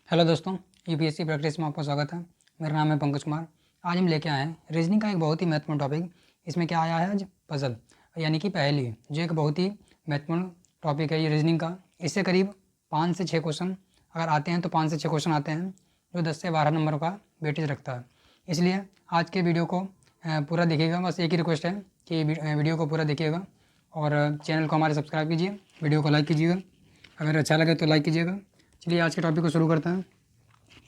Hello दोस्तों, UPSC practice में आपका स्वागत है। मेरा नाम है पंकज कुमार। आज हम लेके आए हैं रीजनिंग का एक बहुत ही महत्वपूर्ण टॉपिक। इसमें क्या आया है आज? पजल, यानी कि पहेली, जो एक बहुत ही महत्वपूर्ण टॉपिक है ये रीजनिंग का। इससे करीब 5 से 6 क्वेश्चन अगर आते हैं तो 5 से 6 क्वेश्चन आते हैं, जो 10 से 12 नंबर का वेटेज रखता है। इसलिए आज के वीडियो को पूरा देखिएगा। बस एक ही रिक्वेस्ट है कि वीडियो को पूरा देखिएगा और चैनल को हमारे सब्सक्राइब कीजिए, वीडियो को लाइक कीजिएगा, अगर अच्छा लगे तो लाइक कीजिएगा। चलिए आज के टॉपिक को शुरू करते हैं।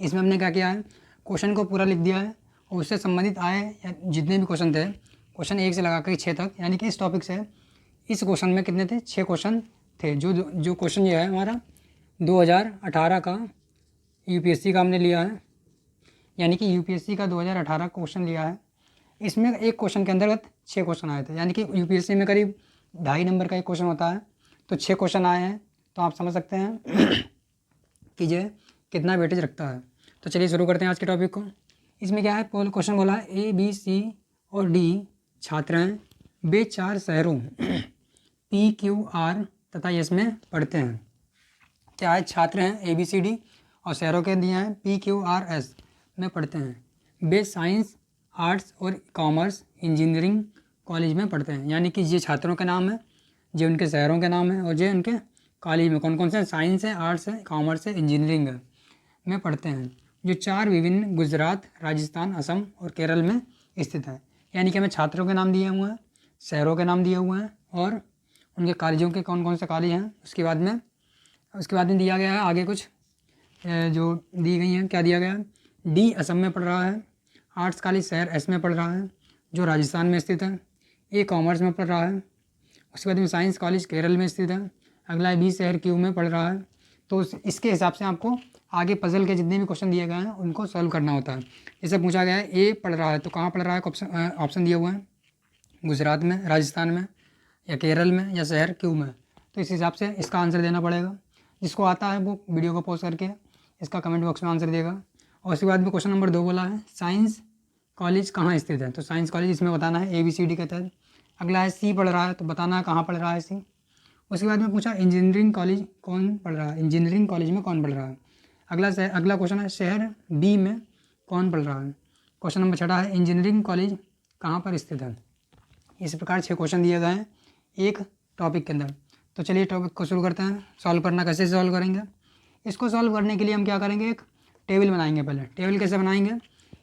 इसमें हमने क्या किया है, क्वेश्चन को पूरा लिख दिया है और उससे संबंधित आए या जितने भी क्वेश्चन थे, क्वेश्चन 1 से लगा कर 6 तक, यानी कि इस टॉपिक से इस क्वेश्चन में कितने थे? 6 क्वेश्चन थे। जो क्वेश्चन ये है हमारा 2018 का यूपीएससी का हमने लिया है, यानी कि यूपीएससी का 2018 क्वेश्चन लिया है। इसमें एक क्वेश्चन के अंतर्गत 6 क्वेश्चन आए थे, यानी कि यूपीएससी में करीब 2.5 नंबर का एक क्वेश्चन होता है, तो 6 क्वेश्चन आए हैं। तो आप समझ सकते हैं कि ये कितना वेटेज रखता है। तो चलिए शुरू करते हैं आज के टॉपिक को। इसमें क्या है, क्वेश्चन बोला है ए बी सी और डी छात्र हैं, वे 4 शहरों पी क्यू आर तथा एस में पढ़ते हैं। क्या है, छात्र हैं ए बी सी डी और शहरों के दिए हैं पी क्यू आर एस में पढ़ते हैं। वे साइंस, आर्ट्स और कॉमर्स इंजीनियरिंग कॉलेज में पढ़ते हैं। यानी कि ये छात्रों के नाम है, जो उनके शहरों के नाम है और जो उनके कॉलेज में कौन कौन से, साइंस है, आर्ट्स है, कॉमर्स है, इंजीनियरिंग है में पढ़ते हैं, जो 4 विभिन्न गुजरात, राजस्थान, असम और केरल में स्थित है। यानी कि हमें छात्रों के नाम दिए हुए हैं, शहरों के नाम दिए हुए हैं और उनके कॉलेजों के कौन कौन से कॉलेज हैं। उसके बाद में दिया गया है आगे कुछ जो दी गई हैं। क्या दिया गया है? डी असम में पढ़ रहा है, आर्ट्स कॉलेज शहर एस में पढ़ रहा है जो राजस्थान में स्थित है, ए कॉमर्स में पढ़ रहा है। उसके बाद में साइंस कॉलेज केरल में स्थित है। अगला है बी शहर क्यू में पढ़ रहा है। तो इसके हिसाब से आपको आगे पजल के जितने भी क्वेश्चन दिए गए हैं उनको सॉल्व करना होता है। जैसे पूछा गया है ए पढ़ रहा है, तो कहाँ पढ़ रहा है? ऑप्शन दिए हुए हैं, गुजरात में, राजस्थान में, या केरल में, या शहर क्यू में। तो इस हिसाब से इसका आंसर देना पड़ेगा। जिसको आता है वो वीडियो को पॉज करके इसका कमेंट बॉक्स में आंसर देगा। और उसके बाद में क्वेश्चन नंबर 2 बोला है साइंस कॉलेज कहाँ स्थित है, तो साइंस कॉलेज इसमें बताना है ABCD के तहत। अगला है सी पढ़ रहा है, तो बताना है कहाँ पढ़ रहा है सी। उसके बाद में पूछा इंजीनियरिंग कॉलेज कौन पढ़ रहा है, इंजीनियरिंग कॉलेज में कौन पढ़ रहा है। अगला क्वेश्चन है शहर बी में कौन पढ़ रहा है। क्वेश्चन नंबर 6 है इंजीनियरिंग कॉलेज कहाँ पर स्थित है। इस प्रकार 6 क्वेश्चन दिए गए हैं एक टॉपिक के अंदर। तो चलिए टॉपिक को शुरू करते हैं। सॉल्व करना कैसे सॉल्व करेंगे? इसको सॉल्व करने के लिए हम क्या करेंगे, एक टेबल बनाएंगे। पहले टेबल कैसे बनाएंगे,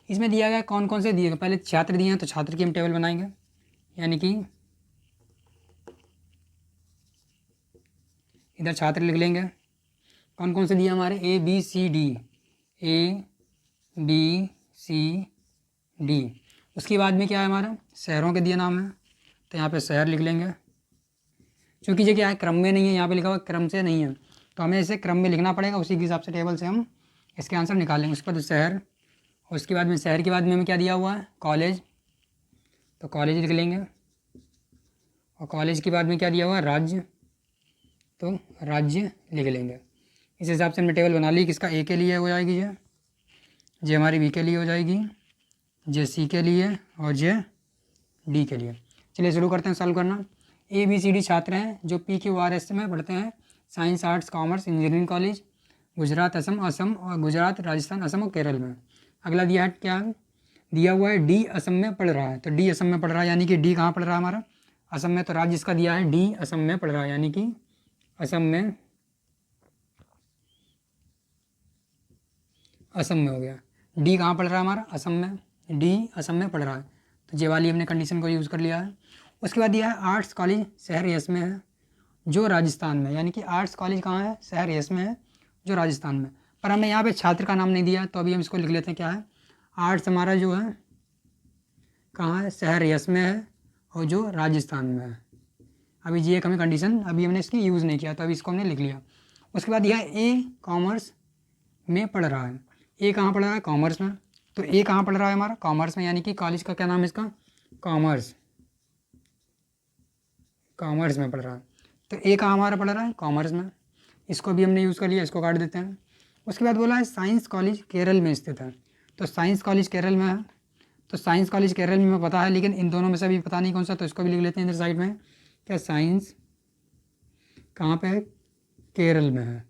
इसमें दिया गया कौन कौन से दिए गए, पहले छात्र दिए हैं तो छात्र की हम टेबल बनाएंगे। यानी कि इधर छात्र लिख लेंगे, कौन कौन से दिए हमारे ABCD, ABCD। उसके बाद में क्या है हमारा, शहरों के दिए नाम है, तो यहाँ पे शहर लिख लेंगे। क्योंकि ये क्या है, क्रम में नहीं है, यहाँ पे लिखा हुआ क्रम से नहीं है, तो हमें इसे क्रम में लिखना पड़ेगा। उसी के हिसाब से टेबल से हम इसके आंसर निकालेंगे। उसके बाद शहर, उसके बाद में शहर के बाद में हमें क्या दिया हुआ है, कॉलेज, तो कॉलेज लिख लेंगे। और कॉलेज के बाद में क्या दिया हुआ है, राज्य, तो राज्य लिख लेंगे। इस हिसाब से हमने टेबल बना ली। किसका, ए के लिए हो जाएगी जे हमारी बी के लिए हो जाएगी, जे सी के लिए और जे डी के लिए। चलिए शुरू करते हैं सॉल्व करना। ABCD छात्र हैं जो PQRS में पढ़ते हैं, science, arts, commerce, engineering college, Gujarat, Assam और गुजरात, राजस्थान, असम और केरल में। अगला दिया है क्या, दिया हुआ है डी असम में पढ़ रहा है, तो डी असम में पढ़ रहा है, यानी कि डी कहाँ पढ़ रहा है हमारा, असम में। तो राज्य इसका दिया है डी असम में पढ़ रहा है, यानी कि असम में, असम में हो गया। डी कहाँ पढ़ रहा है हमारा, असम में, डी असम में पढ़ रहा है, तो ये वाली हमने कंडीशन को यूज़ कर लिया है। उसके बाद दिया है आर्ट्स कॉलेज शहर यस में है जो राजस्थान में, यानी कि आर्ट्स कॉलेज कहाँ है, शहर यस में है जो राजस्थान में। पर हमें यहाँ पे छात्र का नाम नहीं दिया, तो अभी हम इसको लिख लेते हैं। क्या है, आर्ट्स हमारा जो है कहाँ है, शहर यस में है और जो राजस्थान में है। अभी ये एक हमें कंडीशन अभी हमने इसकी यूज़ नहीं किया, तो अभी इसको हमने लिख लिया। उसके बाद यह ए कॉमर्स में पढ़ रहा है। ए कहाँ पढ़ रहा है, कॉमर्स में, तो ए कहाँ पढ़ रहा है हमारा, कॉमर्स में, यानी कि कॉलेज का क्या नाम है इसका, कॉमर्स, कॉमर्स में पढ़ रहा है। तो ए कहाँ हमारा पढ़ रहा है, कॉमर्स में। इसको भी हमने यूज़ कर लिया, इसको काट देते हैं। उसके बाद बोला है साइंस कॉलेज केरल में स्थित है, तो साइंस कॉलेज केरल में है, तो साइंस कॉलेज केरल में पता है, लेकिन इन दोनों में से अभी पता नहीं कौन सा, तो इसको भी लिख लेते हैं इधर साइड में। क्या साइंस कहाँ पे है, केरल में है।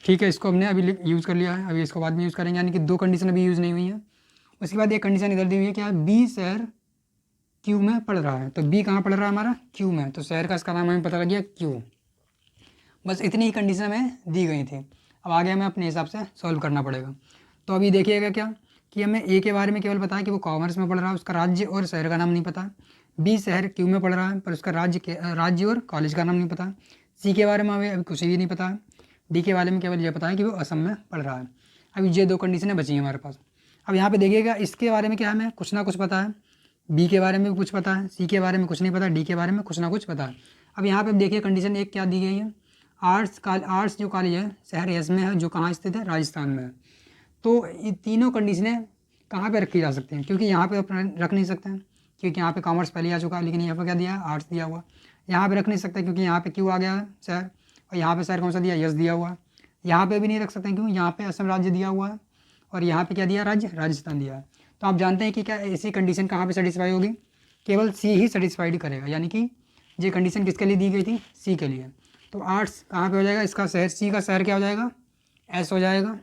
ठीक है, इसको हमने अभी यूज़ कर लिया है, अभी इसको बाद में यूज़ करेंगे, यानी कि 2 कंडीशन अभी यूज़ नहीं हुई है। उसके बाद एक कंडीशन इधर दी हुई है, क्या है, बी शहर क्यू में पड़ रहा है। तो बी कहाँ पड़ रहा है हमारा, क्यू में, तो शहर का इसका नाम हमें पता लग गया क्यू। बस इतनी ही कंडीशन हमें दी गई थी। अब आगे हमें अपने हिसाब से सॉल्व करना पड़ेगा। तो अभी देखिएगा क्या कि हमें ए के बारे में केवल पता है कि वो कॉमर्स में पढ़ रहा है, उसका राज्य और शहर का नाम नहीं पता। बी शहर क्यू में पढ़ रहा है पर उसका राज्य और कॉलेज का नाम नहीं पता। सी के बारे में हमें अभी कुछ भी नहीं पता। डी के बारे में केवल ये पता है कि वो असम में पढ़ रहा है। अभी ये 2 कंडीशनें बची हैं हमारे पास। अब यहाँ पे देखिएगा इसके बारे में क्या हमें कुछ ना कुछ पता है, बी के बारे में भी कुछ पता है, सी के बारे में कुछ नहीं पता, डी के बारे में कुछ ना कुछ पता है। अब यहाँ पे देखिए कंडीशन एक क्या दी गई है, आर्ट्स जो कॉलेज है शहर एस में है, जो कहाँ स्थित है, राजस्थान में है। तो ये तीनों कंडीशनें कहाँ पे रखी जा सकती हैं, क्योंकि यहाँ पे अपन रख नहीं सकते हैं क्योंकि यहाँ पे कॉमर्स पहले आ चुका है, लेकिन यहाँ पे क्या दिया है, आर्ट्स दिया हुआ। यहाँ पे रख नहीं सकते क्योंकि यहाँ पे क्यों आ गया है शहर, और यहाँ पे शहर कौन सा दिया, यस दिया हुआ है। यहाँ पे भी नहीं रख सकते क्यों, यहाँ पे असम राज्य दिया हुआ है, और यहाँ पे क्या दिया, राज्य राजस्थान दिया है। तो आप जानते हैं कि क्या ऐसी कंडीशन कहाँ पे सेटिस्फाई होगी, केवल सी ही सेटिस्फाइड करेगा, यानी कि ये कंडीशन किसके लिए दी गई थी, सी के लिए। तो आर्ट्स कहाँ पे हो जाएगा, इसका शहर, सी का शहर क्या हो जाएगा, एस हो जाएगा,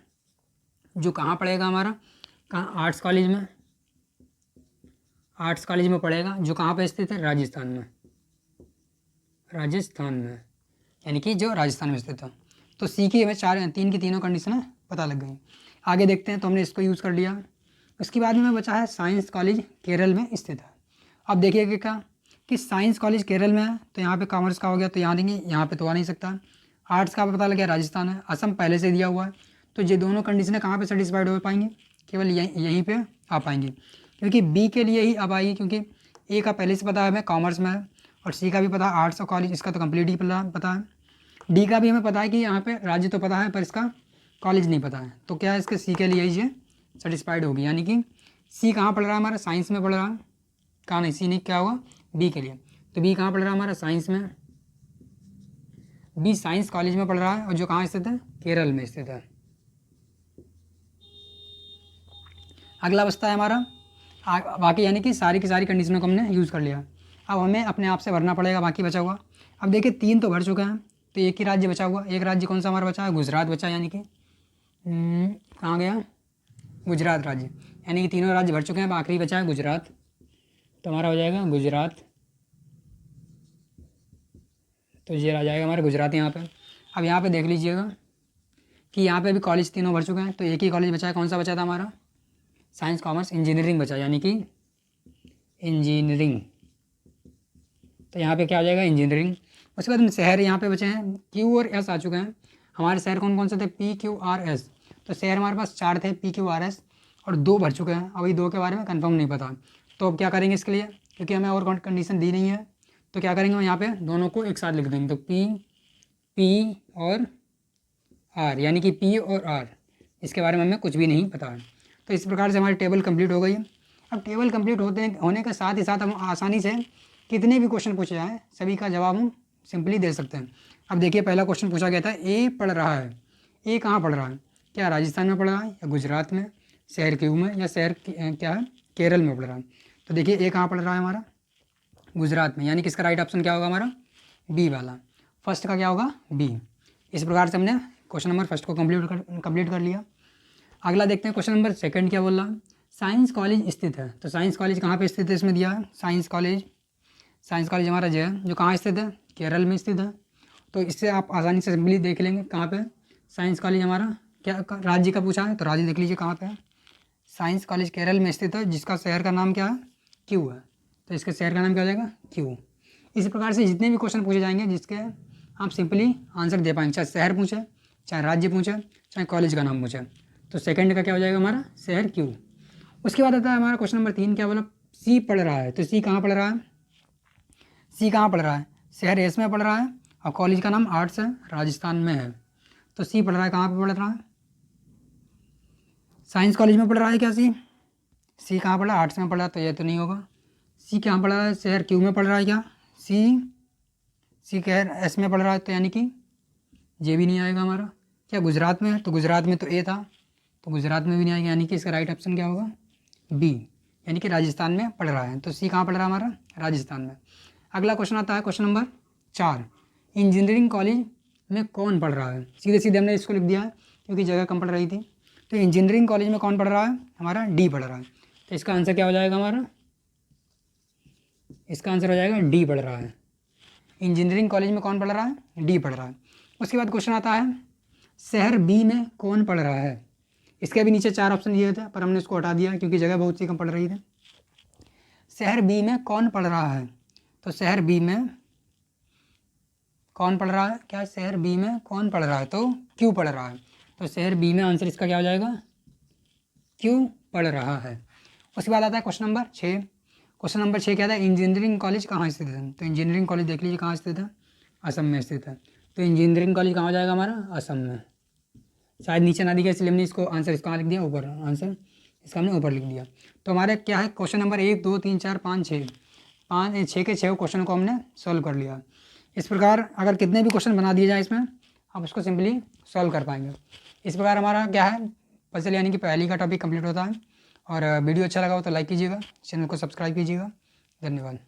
जो कहाँ पड़ेगा हमारा, कहाँ, आर्ट्स कॉलेज में, आर्ट्स कॉलेज में पड़ेगा, जो कहाँ पे स्थित है, राजस्थान में, राजस्थान में, यानी कि जो राजस्थान में स्थित है। तो सी की हमें तीन की तीनों कंडीशन पता लग गई। आगे देखते हैं, तो हमने इसको यूज़ कर लिया। उसके बाद में बचा है साइंस कॉलेज केरल में स्थित है। अब देखिए क्या कि साइंस कॉलेज केरल में है, तो यहाँ पे कॉमर्स का हो गया, तो यहाँ देंगे, यहाँ पे तो आ नहीं सकता। आर्ट्स का पता लग गया, राजस्थान है, असम पहले से दिया हुआ है। तो ये दोनों कंडीशनें कहाँ पे सेटिस्फाइड हो पाएंगी, केवल यहीं पे आ पाएंगी, क्योंकि बी के लिए ही अब आएगी, क्योंकि ए का पहले से पता है हमें कॉमर्स में है, और सी का भी पता है आर्ट्स और कॉलेज, इसका तो कंप्लीट ही पता है। डी का भी हमें पता है कि यहाँ पे राज्य तो पता है पर इसका कॉलेज नहीं पता है। तो क्या है, इसके सी के लिए ये सेटिस्फाइड होगी, यानी कि सी कहाँ पढ़ रहा है हमारा, साइंस में पढ़ रहा है, कहाँ नहीं, सी नहीं, क्या होगा, बी के लिए। तो बी कहाँ पढ़ रहा है हमारा, साइंस में, बी साइंस कॉलेज में पढ़ रहा है, और जो कहाँ स्थित है, केरल में स्थित है। अगला बचता है हमारा बाकी, यानी कि सारी की सारी कंडीशनों को हमने यूज़ कर लिया। अब हमें अपने आप से भरना पड़ेगा बाकी बचा हुआ। अब देखिए 3 तो भर चुके हैं, तो एक ही राज्य बचा हुआ। एक राज्य कौन सा हमारा बचा है, गुजरात बचा, यानी कि कहाँ गया, गुजरात राज्य, यानी कि तीनों राज्य भर चुके हैं, अब आखिरी बचा है गुजरात। तो हमारा हो जाएगा गुजरात, तो ये आ जाएगा हमारा गुजरात यहाँ पे। अब यहाँ पे देख लीजिएगा कि यहाँ पे भी कॉलेज तीनों भर चुके हैं, तो एक ही कॉलेज बचा है, कौन सा बचा था हमारा, साइंस कॉमर्स इंजीनियरिंग बचा, यानी कि इंजीनियरिंग। तो यहाँ पे क्या हो जाएगा, इंजीनियरिंग। उसके बाद शहर यहाँ पे बचे हैं, क्यू और एस आ चुके हैं। हमारे शहर कौन कौन से थे, पी क्यू आर एस। तो शहर हमारे पास 4 थे, पी क्यू आर एस, और 2 भर चुके हैं। अभी 2 के बारे में कंफर्म नहीं पता। तो अब क्या करेंगे इसके लिए, क्योंकि हमें और कंडीशन दी नहीं है, तो क्या करेंगे, हम यहाँ पे दोनों को एक साथ लिख देंगे। तो पी और आर, यानी कि पी और आर, इसके बारे में हमें कुछ भी नहीं पता है। तो इस प्रकार से हमारी टेबल कंप्लीट हो गई है। अब टेबल कंप्लीट होने के साथ ही साथ हम आसानी से कितने भी क्वेश्चन पूछे जाएँ सभी का जवाब हम सिंपली दे सकते हैं। अब देखिए पहला क्वेश्चन पूछा गया था, ए पढ़ रहा है, ए कहाँ पढ़ रहा है, क्या राजस्थान में पढ़ रहा है, या गुजरात में, शहर क्यू में, या शहर क्या है, केरल में पढ़ रहा है। तो देखिए ए कहाँ पढ़ रहा है हमारा, गुजरात में, यानी कि इसका राइट ऑप्शन क्या होगा हमारा, बी वाला, फर्स्ट का क्या होगा, बी। इस प्रकार से हमने क्वेश्चन नंबर फर्स्ट को कंप्लीट कर लिया। अगला देखते हैं क्वेश्चन नंबर सेकंड क्या बोल रहा है, साइंस कॉलेज स्थित है। तो साइंस कॉलेज कहाँ पे स्थित है, इसमें दिया है साइंस कॉलेज हमारा जो कहाँ स्थित है, केरल में स्थित है। तो इससे आप आसानी से सिंपली देख लेंगे कहाँ पे साइंस कॉलेज हमारा, क्या राज्य का पूछा है तो राज्य देख लीजिए कहाँ पे है, साइंस कॉलेज केरल में स्थित है, जिसका शहर का नाम क्या है, क्यू है। तो इसके शहर का नाम क्या हो जाएगा, क्यू। इसी प्रकार से जितने भी क्वेश्चन पूछे जाएंगे जिसके आप सिंपली आंसर दे पाएंगे, चाहे शहर पूछे, चाहे राज्य पूछे, चाहे कॉलेज का नाम पूछे। तो सेकंड का क्या हो जाएगा हमारा, शहर क्यू। उसके बाद आता है हमारा क्वेश्चन नंबर 3, क्या बोला, सी पढ़ रहा है। तो सी कहाँ पढ़ रहा है, सी कहाँ पढ़ रहा है, शहर एस में पढ़ रहा है, और कॉलेज का नाम आर्ट्स है, राजस्थान में है। तो सी पढ़ रहा है, कहाँ पे पढ़ रहा है, साइंस कॉलेज में पढ़ रहा है क्या, सी कहाँ पढ़ रहा है, आर्ट्स में पढ़ रहा है, तो ये तो नहीं होगा। सी कहाँ पढ़ रहा है, शहर क्यू में पढ़ रहा है क्या, सी शहर एस में पढ़ रहा है, तो यानी कि ये भी नहीं आएगा हमारा। क्या गुजरात में है, तो गुजरात में तो ए था, तो गुजरात में भी नहीं आएगा, यानी कि इसका राइट ऑप्शन क्या होगा, बी, यानी कि राजस्थान में पढ़ रहा है। तो सी कहाँ पढ़ रहा है हमारा, राजस्थान में। अगला क्वेश्चन आता है क्वेश्चन नंबर 4, इंजीनियरिंग कॉलेज में कौन पढ़ रहा है, सीधे सीधे हमने इसको लिख दिया है क्योंकि जगह कम पड़ रही थी। तो इंजीनियरिंग कॉलेज में कौन पढ़ रहा है, हमारा डी पढ़ रहा है। तो इसका आंसर क्या हो जाएगा हमारा, इसका आंसर हो जाएगा डी पढ़ रहा है। इंजीनियरिंग कॉलेज में कौन पढ़ रहा है, डी पढ़ रहा है। उसके बाद क्वेश्चन आता है शहर बी में कौन पढ़ रहा है। इसके भी नीचे 4 ऑप्शन दिए थे पर हमने इसको हटा दिया क्योंकि जगह बहुत सी कम पड़ रही थी। शहर बी में कौन पढ़ रहा है, तो शहर बी में कौन पढ़ रहा है, क्या शहर बी में कौन पढ़ रहा है, तो क्यों पढ़ रहा है। तो शहर बी में आंसर इसका क्या हो जाएगा, क्यों पढ़ रहा है। उसके बाद आता है क्वेश्चन नंबर 6। क्वेश्चन नंबर 6 क्या था, इंजीनियरिंग कॉलेज कहाँ स्थित है। तो इंजीनियरिंग कॉलेज देख लीजिए कहाँ स्थित है, असम में स्थित है। तो इंजीनियरिंग कॉलेज कहाँ हो जाएगा हमारा, असम में। शायद नीचे ना दिया इसलिए हमने इसको आंसर इसका लिख दिया ऊपर, आंसर इसका हमने ऊपर लिख दिया। तो हमारे क्या है क्वेश्चन नंबर 1 2 3 4 5 6 के 6 क्वेश्चन को हमने सॉल्व कर लिया। इस प्रकार अगर कितने भी क्वेश्चन बना दिए जाए इसमें आप उसको सिंपली सॉल्व कर पाएंगे। इस प्रकार हमारा क्या है पजल यानी कि पहेली का टॉपिक कंप्लीट होता है। और वीडियो अच्छा लगा हो तो लाइक कीजिएगा, चैनल को सब्सक्राइब कीजिएगा। धन्यवाद।